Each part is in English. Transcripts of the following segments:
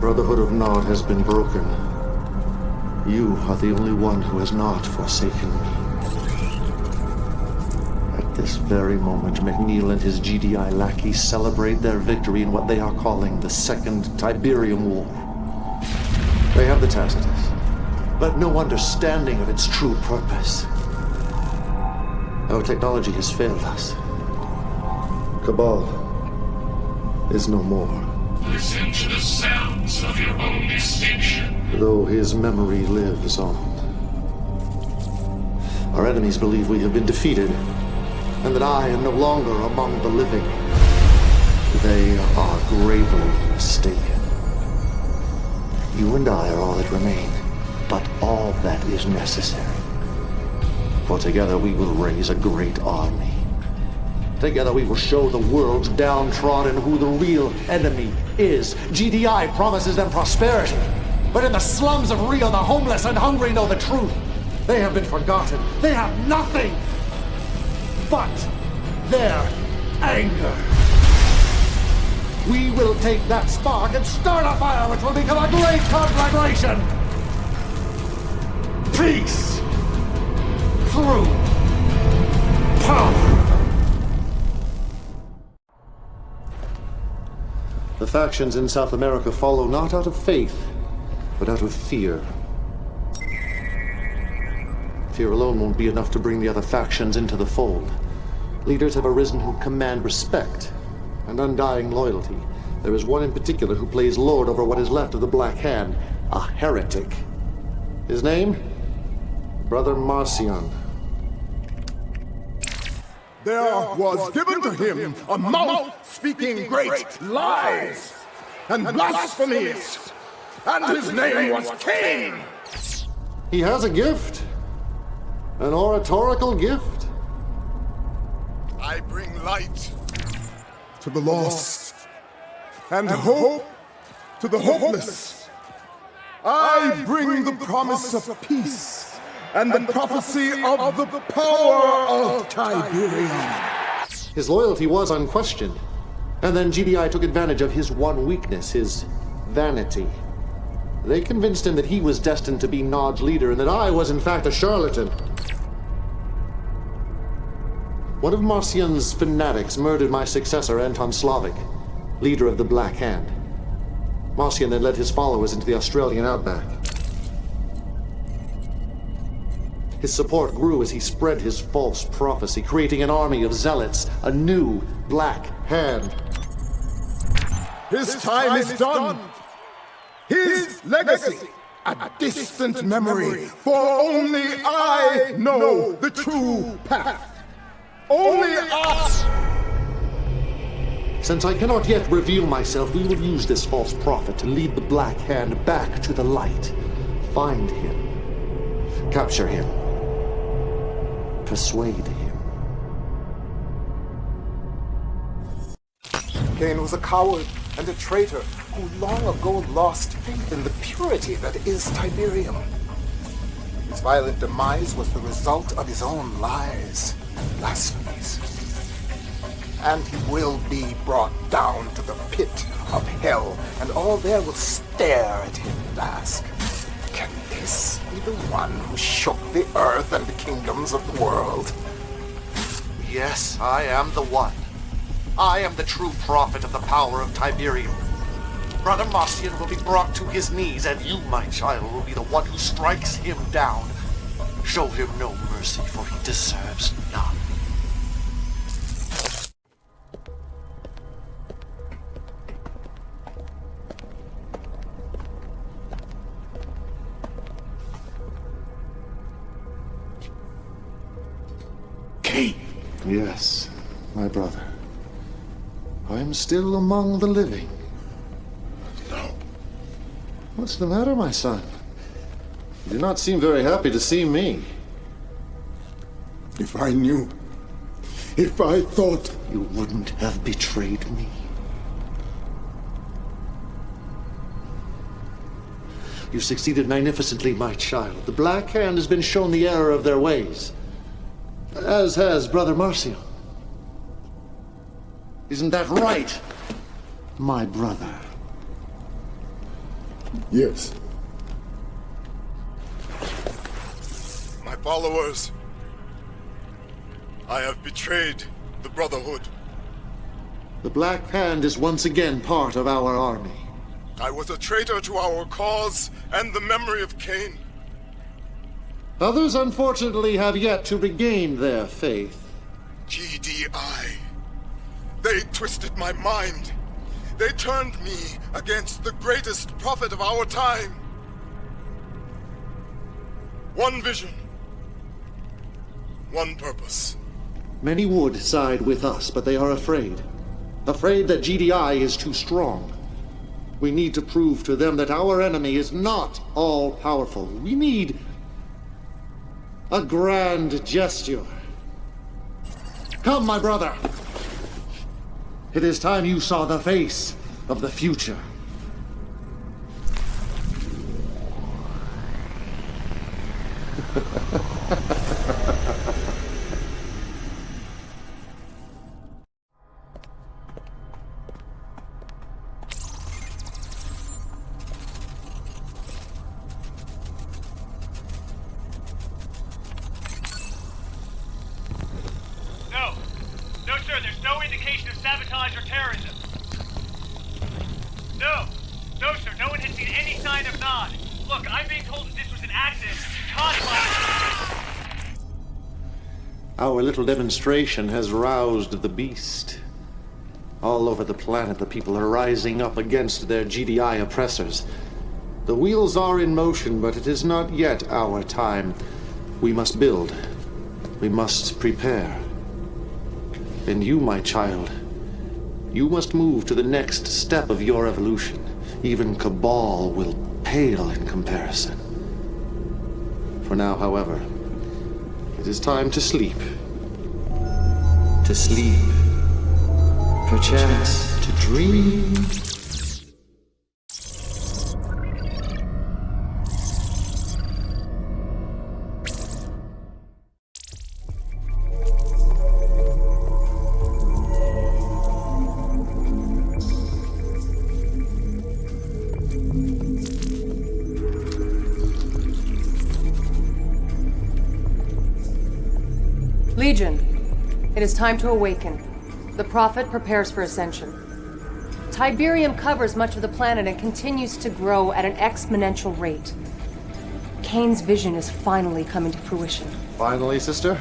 Brotherhood of Nod has been broken. You are the only one who has not forsaken me. At this very moment, McNeil and his GDI lackeys celebrate their victory in what they are calling the Second Tiberium War. They have the Tacitus, but no understanding of its true purpose. Our technology has failed us. Cabal is no more. Listen to the sounds of your own extinction. Though his memory lives on. Our enemies believe we have been defeated, and that I am no longer among the living. They are gravely mistaken. You and I are all that remain, but all that is necessary. For together we will raise a great army. Together we will show the world's downtrodden who the real enemy is. GDI promises them prosperity, but in the slums of Rio, the homeless and hungry know the truth. They have been forgotten. They have nothing but their anger. We will take that spark and start a fire which will become a great conflagration. Peace through power. The factions in South America follow not out of faith, but out of fear. Fear alone won't be enough to bring the other factions into the fold. Leaders have arisen who command respect and undying loyalty. There is one in particular who plays lord over what is left of the Black Hand, a heretic. His name? Brother Marcion. There was given to him a mouth speaking great lies and blasphemies, and his name was Kane. He has a gift. An oratorical gift. I bring light to the lost and hope to the hopeless. I bring the promise of peace and the prophecy of the power of Tiberium. His loyalty was unquestioned. And then GDI took advantage of his one weakness, his vanity. They convinced him that he was destined to be Nod's leader and that I was in fact a charlatan. One of Marcion's fanatics murdered my successor, Anton Slavic, leader of the Black Hand. Marcion then led his followers into the Australian outback. His support grew as he spread his false prophecy, creating an army of zealots, a new Black Hand. His time is done. His legacy, a distant memory, for only I know the true path. Only us! Since I cannot yet reveal myself, we will use this false prophet to lead the Black Hand back to the light. Find him. Capture him. Persuade him. Kane was a coward and a traitor who long ago lost faith in the purity that is Tiberium. His violent demise was the result of his own lies and blasphemies. And he will be brought down to the pit of hell, and all there will stare at him and ask, can this be the one who shook the earth and the kingdoms of the world? Yes, I am the one. I am the true prophet of the power of Tiberium. Brother Marcion will be brought to his knees, and you, my child, will be the one who strikes him down. Show him no mercy, for he deserves none. Kane! Yes, my brother. I am still among the living. No. What's the matter, my son? You do not seem very happy to see me. If I knew, if I thought... You wouldn't have betrayed me. You succeeded magnificently, my child. The Black Hand has been shown the error of their ways. As has Brother Marcion. Isn't that right, my brother? Yes. My followers, I have betrayed the Brotherhood. The Black Hand is once again part of our army. I was a traitor to our cause and the memory of Kane. Others, unfortunately, have yet to regain their faith. GDI. They twisted my mind. They turned me against the greatest prophet of our time. One vision. One purpose. Many would side with us, but they are afraid. Afraid that GDI is too strong. We need to prove to them that our enemy is not all-powerful. We need a grand gesture. Come, my brother. It is time you saw the face of the future. No. No, sir, there's no indication of sabotage or terrorism. No. No, sir, no one has seen any sign of Nod. Look, I'm being told that this was an accident caused by... Our little demonstration has roused the beast. All over the planet, the people are rising up against their GDI oppressors. The wheels are in motion, but it is not yet our time. We must build. We must prepare. And you, my child, you must move to the next step of your evolution. Even Cabal will pale in comparison. For now, however, it is time to sleep. To sleep. Perchance to dream. Legion, it is time to awaken. The Prophet prepares for ascension. Tiberium covers much of the planet and continues to grow at an exponential rate. Kane's vision is finally coming to fruition. Finally, sister?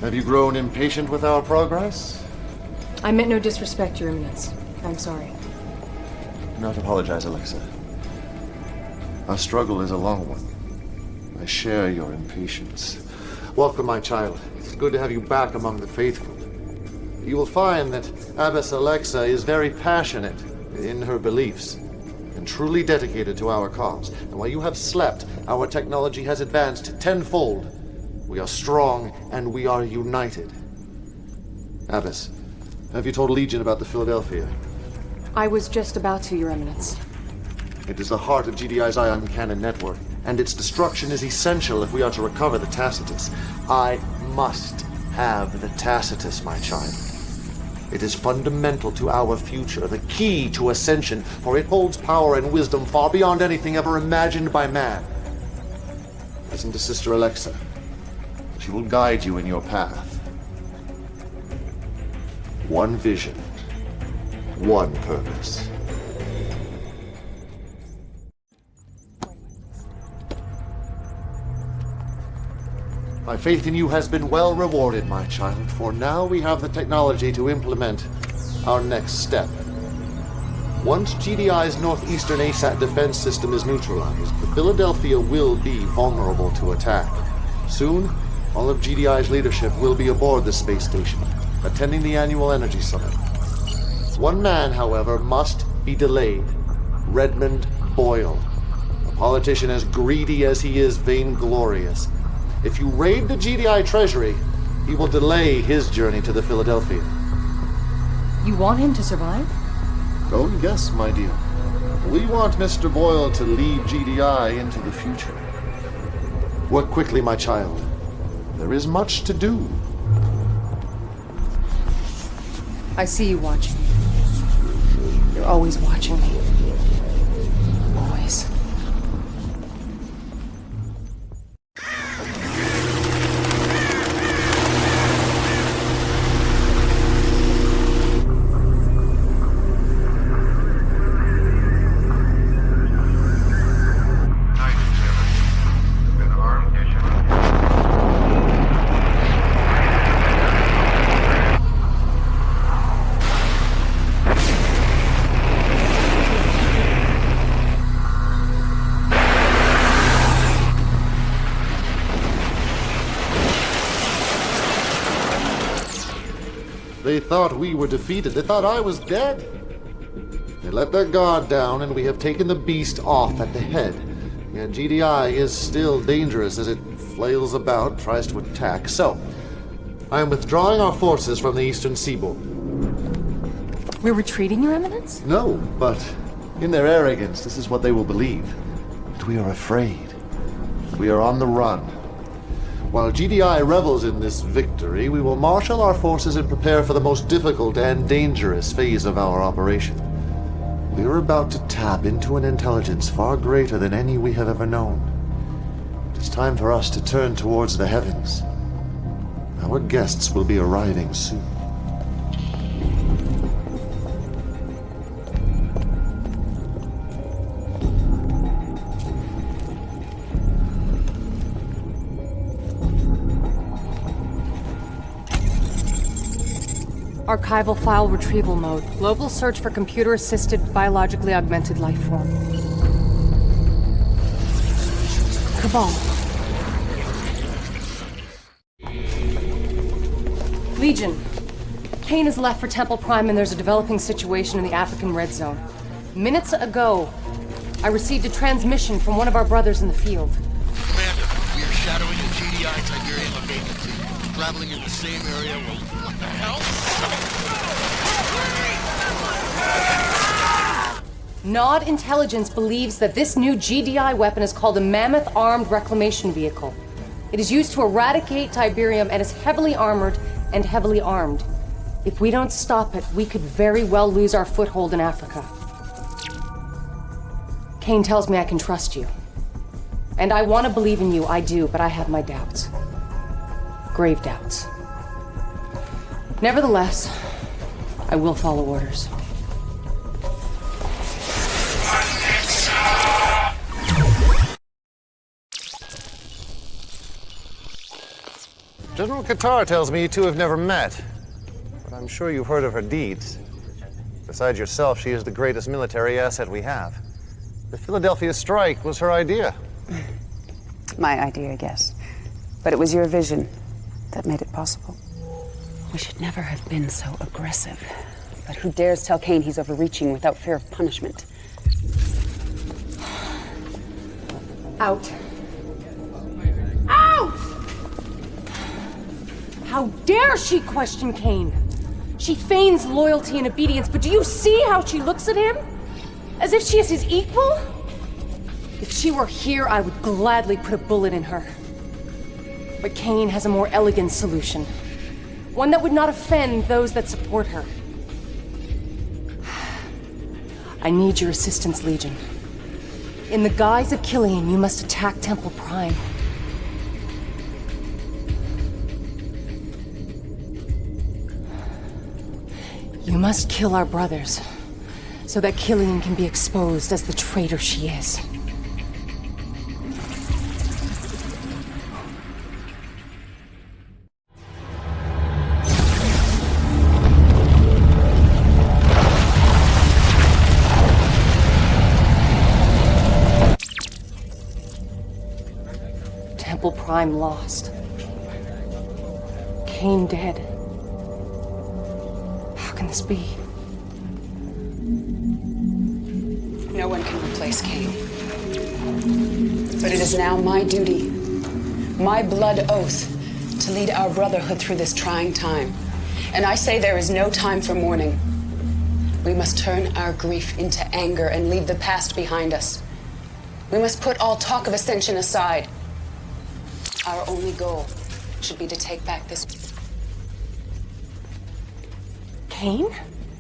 Have you grown impatient with our progress? I meant no disrespect, Your Eminence. I'm sorry. Do not apologize, Alexa. Our struggle is a long one. I share your impatience. Welcome, my child. It's good to have you back among the faithful. You will find that Abbess Alexa is very passionate in her beliefs and truly dedicated to our cause. And while you have slept, our technology has advanced tenfold. We are strong and we are united. Abbess, have you told Legion about the Philadelphia? I was just about to, Your Eminence. It is the heart of GDI's ion cannon network, and its destruction is essential if we are to recover the Tacitus. I must have the Tacitus, my child. It is fundamental to our future, the key to ascension, for it holds power and wisdom far beyond anything ever imagined by man. Listen to Sister Alexa. She will guide you in your path. One vision, one purpose. My faith in you has been well rewarded, my child, for now we have the technology to implement our next step. Once GDI's northeastern ASAT defense system is neutralized, the Philadelphia will be vulnerable to attack. Soon, all of GDI's leadership will be aboard the space station, attending the annual energy summit. One man, however, must be delayed. Redmond Boyle, a politician as greedy as he is vainglorious. If you raid the GDI treasury, he will delay his journey to the Philadelphia. You want him to survive? Oh, yes, my dear. We want Mr. Boyle to lead GDI into the future. Work quickly, my child. There is much to do. I see you watching. You're always watching me. They thought we were defeated. They thought I was dead. They let their guard down, and we have taken the beast off at the head. Yet GDI is still dangerous as it flails about, tries to attack. So, I am withdrawing our forces from the eastern seaboard. We're retreating, Your Eminence? No, but in their arrogance, this is what they will believe. But we are afraid. We are on the run. While GDI revels in this victory, we will marshal our forces and prepare for the most difficult and dangerous phase of our operation. We are about to tap into an intelligence far greater than any we have ever known. It is time for us to turn towards the heavens. Our guests will be arriving soon. Archival file retrieval mode. Global search for computer-assisted, biologically augmented life form. Cabal. Legion. Kane has left for Temple Prime and there's a developing situation in the African Red Zone. Minutes ago, I received a transmission from one of our brothers in the field. Commander, we are shadowing the GDI Tiberium abatement team. Traveling in the same area. Well, what the hell? Nod Intelligence believes that this new GDI weapon is called a Mammoth Armed Reclamation Vehicle. It is used to eradicate Tiberium and is heavily armored and heavily armed. If we don't stop it, we could very well lose our foothold in Africa. Kane tells me I can trust you. And I want to believe in you, I do, but I have my doubts. Grave doubts. Nevertheless, I will follow orders. General Qatar tells me you two have never met, but I'm sure you've heard of her deeds. Besides yourself, she is the greatest military asset we have. The Philadelphia strike was her idea. My idea, yes. But it was your vision that made it possible. We should never have been so aggressive. But who dares tell Kane he's overreaching without fear of punishment? Out. Out! How dare she question Kane? She feigns loyalty and obedience, but do you see how she looks at him? As if she is his equal? If she were here, I would gladly put a bullet in her. But Kane has a more elegant solution. One that would not offend those that support her. I need your assistance, Legion. In the guise of Killian, you must attack Temple Prime. You must kill our brothers, so that Killian can be exposed as the traitor she is. Temple Prime lost. Kane dead. How can this be? No one can replace Kane. But it is now my duty, my blood oath, to lead our brotherhood through this trying time. And I say there is no time for mourning. We must turn our grief into anger and leave the past behind us. We must put all talk of ascension aside. Our only goal should be to take back this... Kane?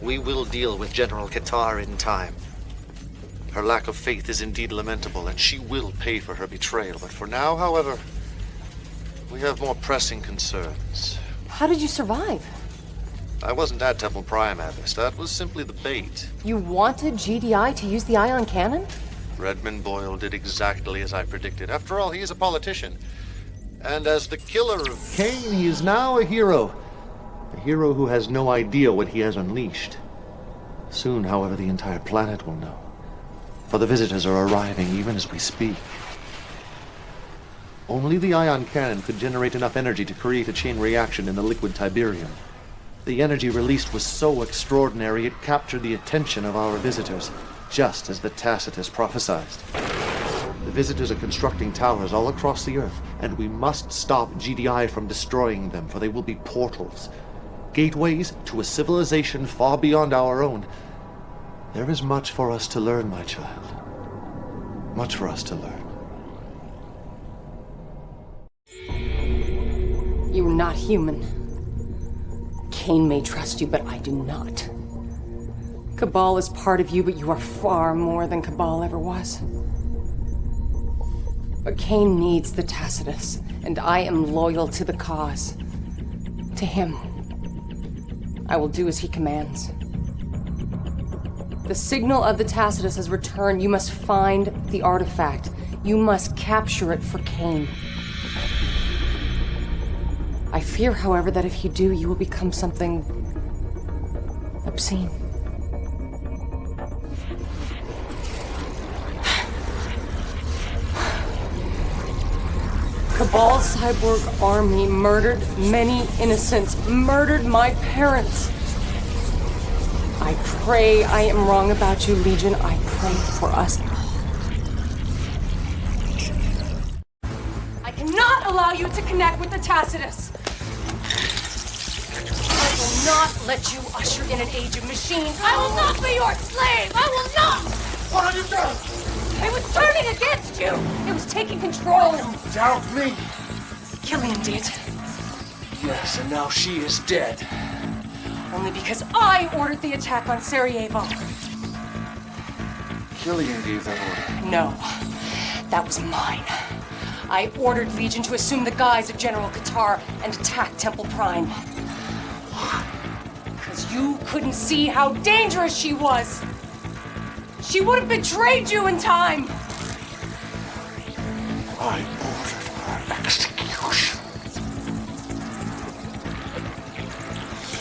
We will deal with General Qatar in time. Her lack of faith is indeed lamentable, and she will pay for her betrayal. But for now, however, we have more pressing concerns. How did you survive? I wasn't at Temple Prime, Abbess. That was simply the bait. You wanted GDI to use the ion cannon? Redmond Boyle did exactly as I predicted. After all, he is a politician. And as the killer of Kane, he is now a hero. A hero who has no idea what he has unleashed. Soon, however, the entire planet will know. For the visitors are arriving even as we speak. Only the ion cannon could generate enough energy to create a chain reaction in the liquid Tiberium. The energy released was so extraordinary it captured the attention of our visitors, just as the Tacitus prophesied. The visitors are constructing towers all across the Earth, and we must stop GDI from destroying them, for they will be portals. Gateways to a civilization far beyond our own. There is much for us to learn, my child. Much for us to learn. You are not human. Kane may trust you, but I do not. Cabal is part of you, but you are far more than Cabal ever was. But Kane needs the Tacitus, and I am loyal to the cause. To him. I will do as he commands. The signal of the Tacitus has returned. You must find the artifact. You must capture it for Kane. I fear, however, that if you do, you will become something obscene. Cabal's cyborg army murdered many innocents, murdered my parents. I pray I am wrong about you, Legion. I pray for us all. I cannot allow you to connect with the Tacitus. I will not let you usher in an age of machines. I will not be your slave. I will not. What have you done? It was turning against you. It was taking control. Doubt me. Killian did. Yes, and now she is dead. Only because I ordered the attack on Sarajevo. Killian gave that order. No, that was mine. I ordered Legion to assume the guise of General Qatar and attack Temple Prime. Why? Because you couldn't see how dangerous she was. She would have betrayed you in time. I ordered her execution.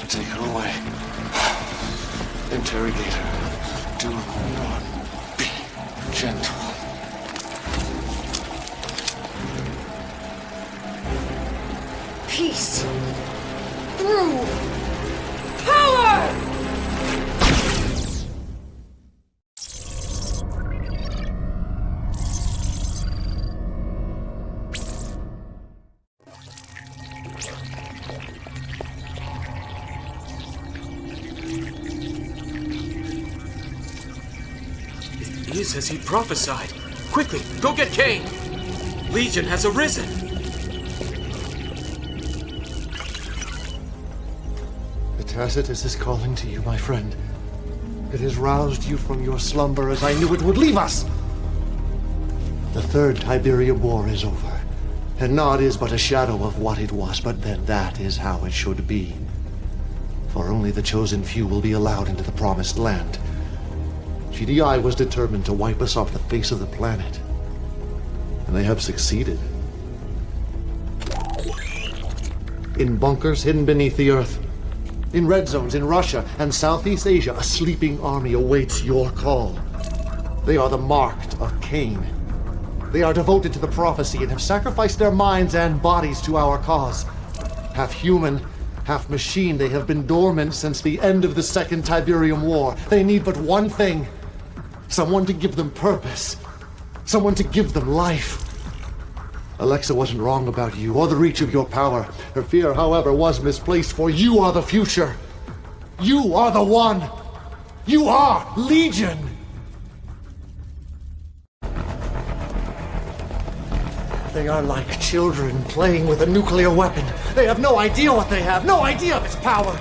Take her away. Interrogate her. Do not be gentle. Peace. Through power! It is as he prophesied. Quickly, go get Kane. Legion has arisen. The Tacitus is calling to you, my friend. It has roused you from your slumber as I knew it would leave us. The Third Tiberium War is over, and Nod is but a shadow of what it was, but then that is how it should be. For only the chosen few will be allowed into the Promised Land. GDI was determined to wipe us off the face of the planet, and they have succeeded. In bunkers hidden beneath the Earth, in red zones in Russia and Southeast Asia, a sleeping army awaits your call. They are the marked of Kane. They are devoted to the prophecy and have sacrificed their minds and bodies to our cause. Half human, half machine, they have been dormant since the end of the Second Tiberium War. They need but one thing. Someone to give them purpose. Someone to give them life. Alexa wasn't wrong about you or the reach of your power. Her fear, however, was misplaced, for you are the future. You are the one. You are Legion. They are like children playing with a nuclear weapon. They have no idea what they have, no idea of its power.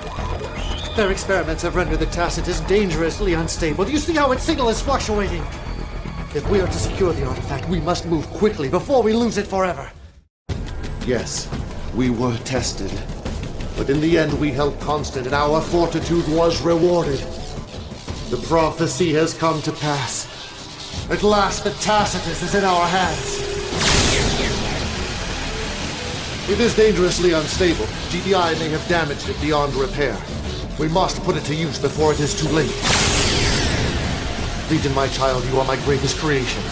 Their experiments have rendered the Tacitus dangerously unstable. Do you see how its signal is fluctuating? If we are to secure the artifact, we must move quickly before we lose it forever. Yes, we were tested. But in the end, we held constant, and our fortitude was rewarded. The prophecy has come to pass. At last, the Tacitus is in our hands. It is dangerously unstable. GDI may have damaged it beyond repair. We must put it to use before it is too late. Legion, my child, you are my greatest creation.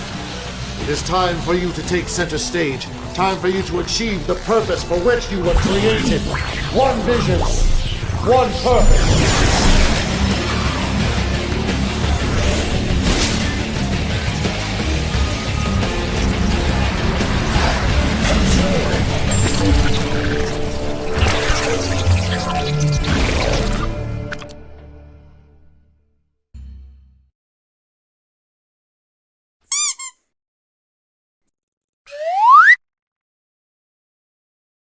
It is time for you to take center stage. Time for you to achieve the purpose for which you were created. One vision, one purpose.